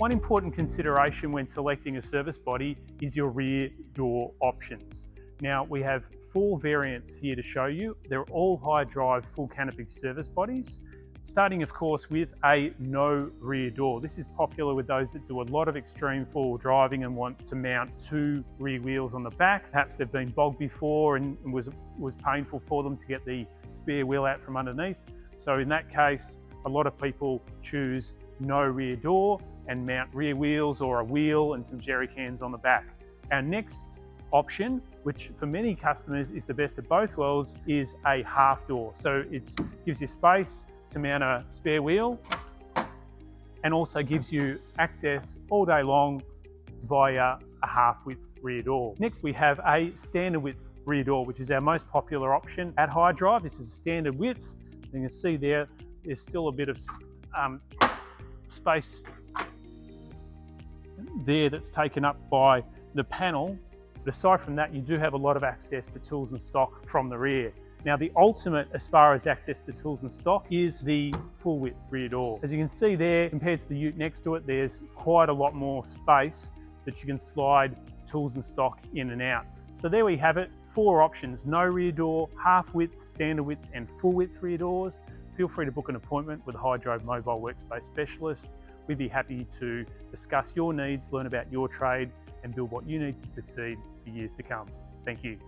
One important consideration when selecting a service body is your rear door options. Now we have 4 variants here to show you. They're all high drive full canopy service bodies. Starting of course with a no rear door. This is popular with those that do a lot of extreme four-wheel driving and want to mount 2 rear wheels on the back. Perhaps they've been bogged before and was painful for them to get the spare wheel out from underneath. So in that case, a lot of people choose no rear door and mount rear wheels or a wheel and some jerry cans on the back. Our next option, which for many customers is the best of both worlds, is a half door. So it gives you space to mount a spare wheel and also gives you access all day long via a half width rear door. Next we have a standard width rear door, which is our most popular option at high drive. This is a standard width. You can see there's still a bit of space there that's taken up by the panel. But aside from that, you do have a lot of access to tools and stock from the rear. Now the ultimate as far as access to tools and stock is the full width rear door. As you can see there, compared to the ute next to it, there's quite a lot more space that you can slide tools and stock in and out. So there we have it, 4 options: no rear door, half width, standard width and full width rear doors. Feel free to book an appointment with a Hydro Mobile Workspace specialist. We'd be happy to discuss your needs, learn about your trade and build what you need to succeed for years to come. Thank you.